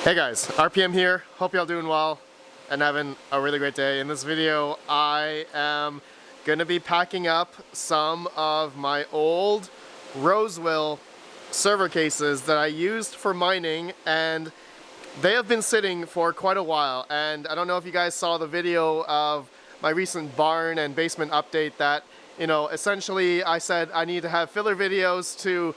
Hey guys, RPM here. Hope y'all doing well and having a really great day. In this video, I am gonna be packing up some of my old Rosewill server cases that I used for mining, and they have been sitting for quite a while. And I don't know if you guys saw the video of my recent barn and basement update that, essentially I said I need to have filler videos to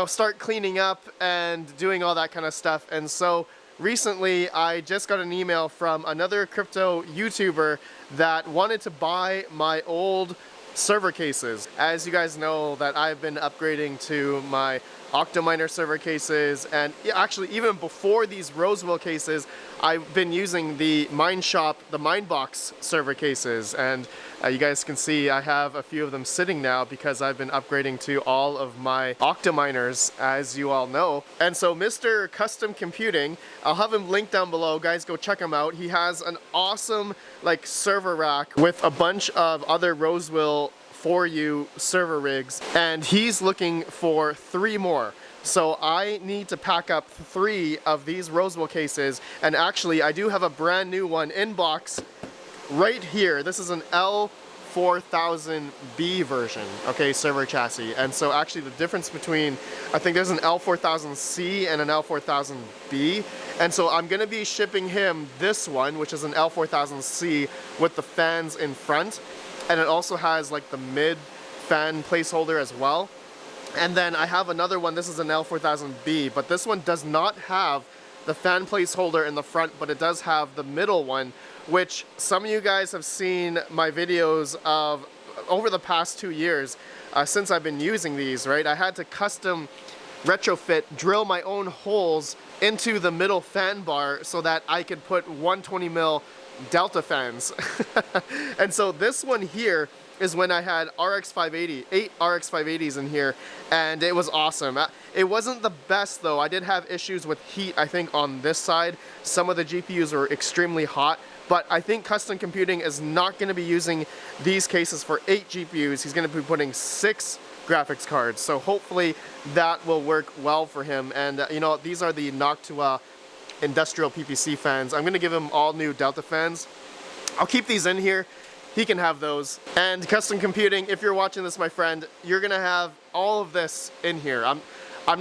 start cleaning up and doing all that kind of stuff. And so recently I just got an email from another crypto YouTuber that wanted to buy my old server cases. As you guys know, that I've been upgrading to my Octominer server cases, and actually even before these Rosewill cases, I've been using the Mine Shop, the Minebox server cases, and you guys can see I have a few of them sitting now because I've been upgrading to all of my Octominers, as you all know. And so Mr. Custom Computing, I'll have him linked down below, guys, go check him out. He has an awesome server rack with a bunch of other Rosewill for you server rigs, and he's looking for 3 more. So I need to pack up 3 of these Rosewill cases, and actually I do have a brand new one in box right here. This is an L4000B version, okay, server chassis. And so actually the difference between, I think there's an L4000C and an L4000B, and so I'm gonna be shipping him this one, which is an L4000C with the fans in front. And it also has the mid fan placeholder as well. And then I have another one, this is an L4000B, but this one does not have the fan placeholder in the front, but it does have the middle one, which some of you guys have seen my videos of over the past 2 years since I've been using these, right? I had to custom retrofit, drill my own holes into the middle fan bar so that I could put 120 mil Delta fans. And so this one here is when I had RX 580, 8 RX 580s in here, and it was awesome. It wasn't the best though. I did have issues with heat, I think, on this side. Some of the GPUs were extremely hot, but I think Custom Computing is not going to be using these cases for 8 GPUs. He's going to be putting 6 graphics cards, so hopefully that will work well for him. And these are the Noctua industrial PPC fans. I'm gonna give him all new Delta fans. I'll keep these in here. He can have those. And Custom Computing, if you're watching this, my friend, you're gonna have all of this in here. I'm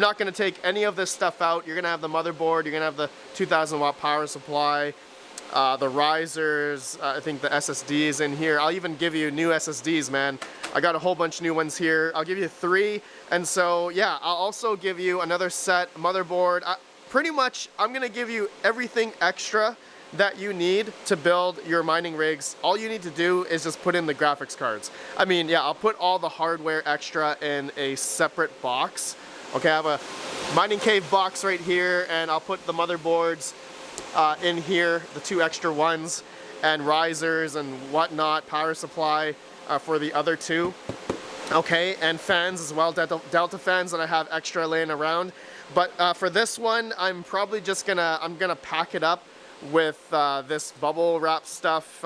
not gonna take any of this stuff out. You're gonna have the motherboard, you're gonna have the 2000 watt power supply, the risers, I think the SSDs in here. I'll even give you new SSDs, man. I got a whole bunch of new ones here. I'll give you 3. And so yeah, I'll also give you another set motherboard. Pretty much, I'm gonna give you everything extra that you need to build your mining rigs. All you need to do is just put in the graphics cards. I mean, yeah, I'll put all the hardware extra in a separate box. Okay, I have a mining cave box right here, and I'll put the motherboards in here, the 2 extra ones, and risers and whatnot, power supply for the other 2. Okay, and fans as well, Delta fans that I have extra laying around. But for this one, I'm probably just I'm gonna pack it up with this bubble wrap stuff,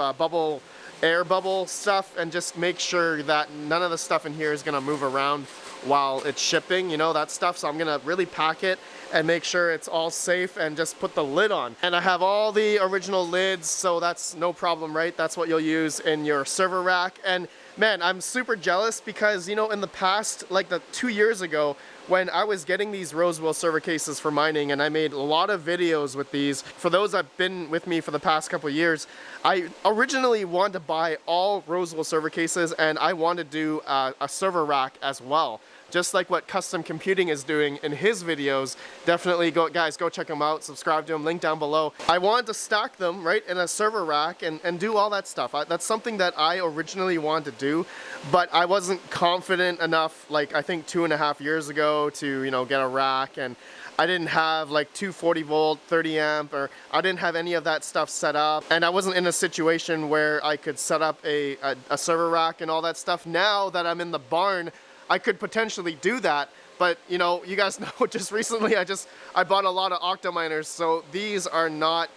air bubble stuff, and just make sure that none of the stuff in here is gonna move around while it's shipping, that stuff. So I'm gonna really pack it and make sure it's all safe and just put the lid on. And I have all the original lids, so that's no problem, right? That's what you'll use in your server rack. And man, I'm super jealous because, in the past, 2 years ago, when I was getting these Rosewill server cases for mining, and I made a lot of videos with these, for those that have been with me for the past couple of years, I originally wanted to buy all Rosewill server cases, and I wanted to do a server rack as well. Just like what Custom Computing is doing in his videos. Definitely guys, go check him out, subscribe to him, link down below. I wanted to stack them, right, in a server rack and do all that stuff. That's something that I originally wanted to do, but I wasn't confident enough, I think 2.5 years ago to, get a rack, and I didn't have 240 volt, 30 amp, or I didn't have any of that stuff set up, and I wasn't in a situation where I could set up a server rack and all that stuff. Now that I'm in the barn, I could potentially do that, but you guys know, just recently I bought a lot of Octominers, so these are not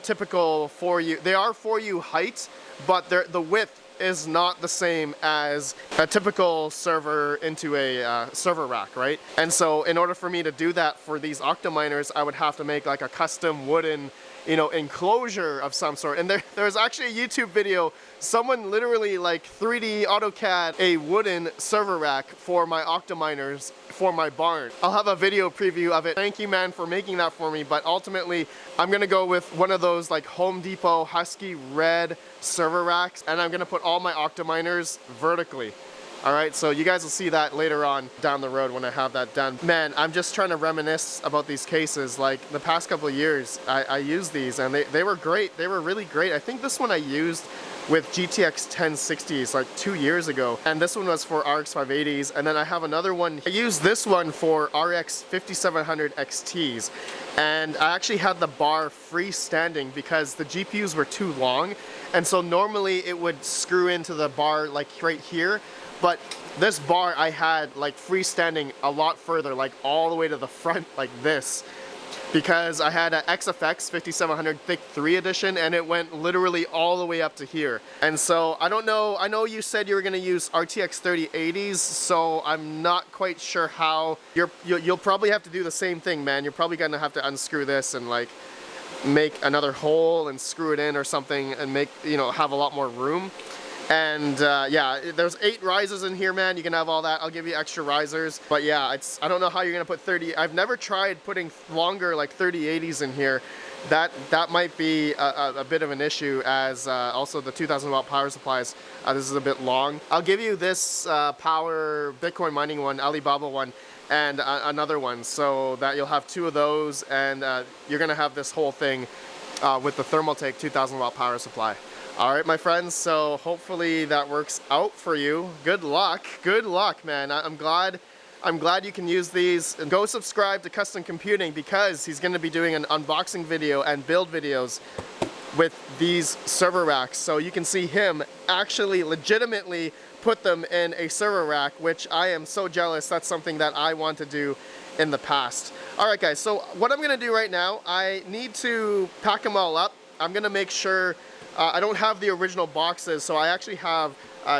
typical for you. They are for you height, but the width is not the same as a typical server into a server rack, right? And so in order for me to do that for these octominers, I would have to make like a custom wooden, you know, enclosure of some sort. And there's actually a YouTube video, someone literally like 3D AutoCAD a wooden server rack for my octominers for my barn. I'll have a video preview of it. Thank you, man, for making that for me, but ultimately I'm gonna go with one of those like Home Depot Husky red server racks, and I'm gonna put all my octominers vertically. All right, so you guys will see that later on down the road when I have that done. Man, I'm just trying to reminisce about these cases. Like the past couple of years, I used these and they were great. They were really great. I think this one I used with GTX 1060s like 2 years ago. And this one was for RX 580s. And then I have another one. I used this one for RX 5700 XTs. And I actually had the bar freestanding because the GPUs were too long. And so normally it would screw into the bar like right here. But this bar I had like freestanding a lot further, like all the way to the front like this, because I had an XFX 5700 Thick 3 edition and it went literally all the way up to here. And so I don't know, I know you said you were gonna use RTX 3080s, so I'm not quite sure how. You'll probably have to do the same thing, man. You're probably gonna have to unscrew this and like make another hole and screw it in or something and make, you know, have a lot more room. And yeah, there's 8 risers in here, man. You can have all that. I'll give you extra risers. But yeah, I don't know how you're gonna put 30. I've never tried putting longer like 3080s in here. That might be a bit of an issue, as also the 2000 watt power supplies. This is a bit long. I'll give you this power Bitcoin mining one, Alibaba one, and another one, so that you'll have 2 of those, and you're gonna have this whole thing with the Thermaltake 2000 watt power supply. All right, my friends, so hopefully that works out for you. Good luck, man. I'm glad you can use these. And go subscribe to Custom Computing, because he's gonna be doing an unboxing video and build videos with these server racks. So you can see him actually legitimately put them in a server rack, which I am so jealous. That's something that I want to do in the past. All right, guys, so what I'm gonna do right now, I need to pack them all up. I'm gonna make sure I don't have the original boxes, so I actually have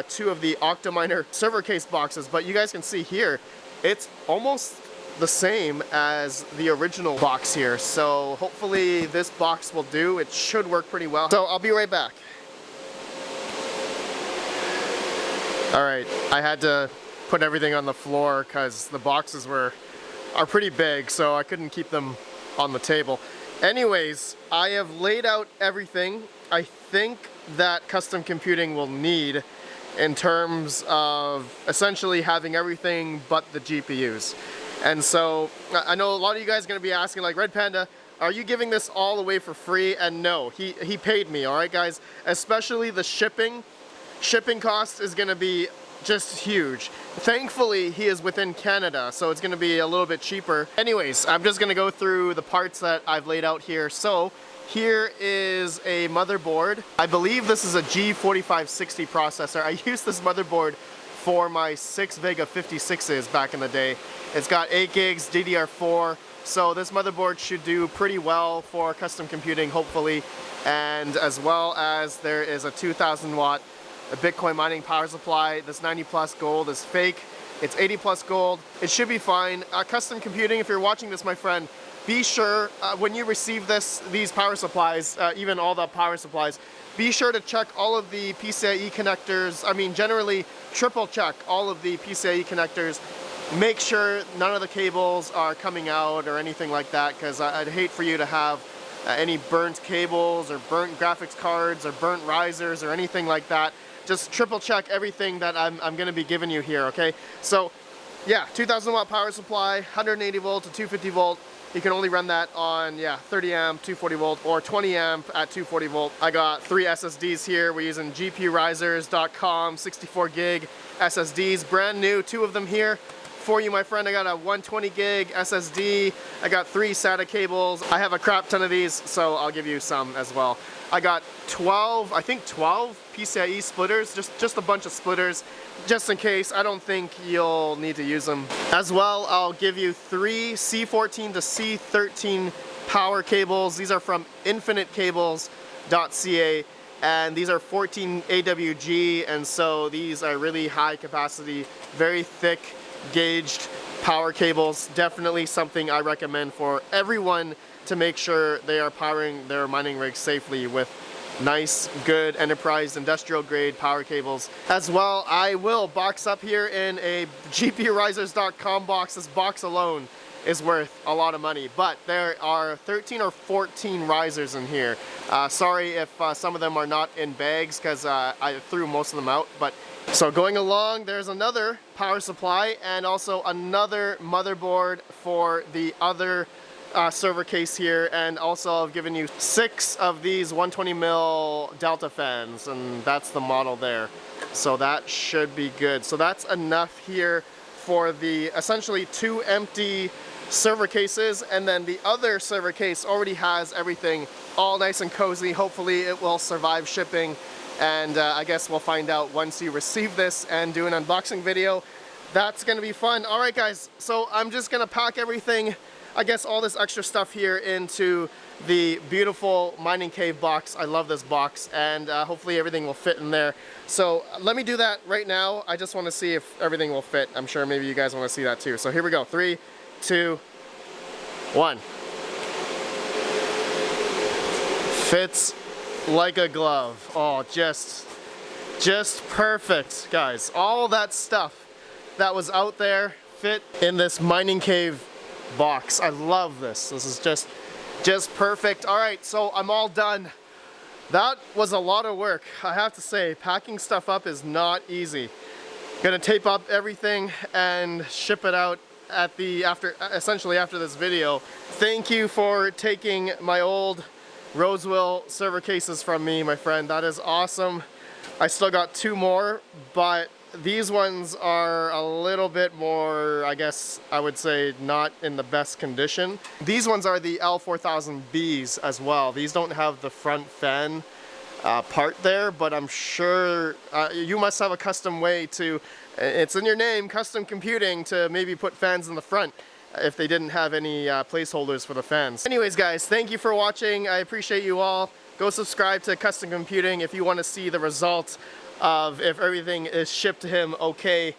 2 of the Octominer server case boxes, but you guys can see here, it's almost the same as the original box here. So hopefully this box will do. It should work pretty well. So I'll be right back. All right, I had to put everything on the floor because the boxes are pretty big, so I couldn't keep them on the table. Anyways, I have laid out everything I think that Custom Computing will need in terms of essentially having everything but the GPUs. And so I know a lot of you guys are going to be asking, like, Red Panda, are you giving this all away for free? And no, he paid me. All right, guys, especially the shipping cost is going to be just huge. Thankfully, he is within Canada, so it's going to be a little bit cheaper. Anyways, I'm just going to go through the parts that I've laid out here. So here is a motherboard. I believe this is a G4560 processor. I used this motherboard for my 6 Vega 56s back in the day. It's got 8 gigs DDR4, so this motherboard should do pretty well for Custom Computing, hopefully. And as well as there is a 2000 watt Bitcoin mining power supply. This 90 plus gold is fake. It's 80 plus gold. It should be fine. Custom Computing, if you're watching this, my friend, be sure when you receive these power supplies, even all the power supplies, be sure to check all of the PCIe connectors. I mean, generally triple check all of the PCIe connectors. Make sure none of the cables are coming out or anything like that, because I'd hate for you to have any burnt cables or burnt graphics cards or burnt risers or anything like that. Just triple check everything that I'm going to be giving you here, okay? So yeah, 2000 watt power supply, 180 volt to 250 volt. You can only run that on, 30 amp, 240 volt, or 20 amp at 240 volt. I got 3 SSDs here. We're using GPUrisers.com 64 gig SSDs, brand new, 2 of them here for you, my friend. I got a 120 gig SSD. I got 3 SATA cables. I have a crap ton of these, so I'll give you some as well. I got 12 PCIe splitters, just a bunch of splitters, just in case. I don't think you'll need to use them. As well, I'll give you 3 C14 to C13 power cables. These are from infinitecables.ca. and these are 14 AWG, and so these are really high capacity, very thick gauged power cables. Definitely something I recommend for everyone to make sure they are powering their mining rigs safely with nice, good enterprise industrial grade power cables. As well, I will box up here in a GPUrisers.com box. This box alone is worth a lot of money, but there are 13 or 14 risers in here. Sorry if some of them are not in bags, because I threw most of them out. But so going along, there's another power supply and also another motherboard for the other server case here, and also I've given you 6 of these 120mm Delta fans, and that's the model there. So that should be good. So that's enough here for the essentially 2 empty server cases, and then the other server case already has everything all nice and cozy. Hopefully it will survive shipping, and I guess we'll find out once you receive this and do an unboxing video. That's gonna be fun. All right guys, so I'm just gonna pack everything, I guess all this extra stuff here, into the beautiful mining cave box. I love this box, and hopefully everything will fit in there. So let me do that right now. I just want to see if everything will fit. I'm sure maybe you guys want to see that too. So here we go. 3, 2, 1. Fits like a glove. Oh, just perfect, guys. All that stuff that was out there fit in this mining cave box. I love this. This is just perfect. All right, so I'm all done. That was a lot of work, I have to say. Packing stuff up is not easy. Gonna tape up everything and ship it out at the essentially after this video. Thank you for taking my old Rosewill server cases from me, my friend. That is awesome. I still got 2 more, but these ones are a little bit more, I guess I would say, not in the best condition. These ones are the L4000Bs as well. These don't have the front fan part there, but I'm sure you must have a custom way to, it's in your name, custom computing, to maybe put fans in the front if they didn't have any placeholders for the fans. Anyways guys, thank you for watching. I appreciate you all. Go subscribe to Custom Computing if you want to see the results of if everything is shipped to him okay.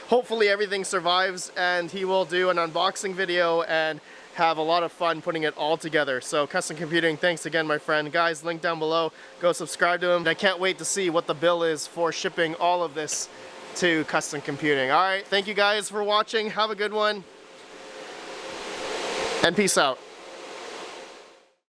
Hopefully everything survives, and he will do an unboxing video and have a lot of fun putting it all together. So Custom Computing, thanks again, my friend. Guys, link down below. Go subscribe to him. I can't wait to see what the bill is for shipping all of this to Custom Computing. All right, thank you guys for watching. Have a good one, and peace out.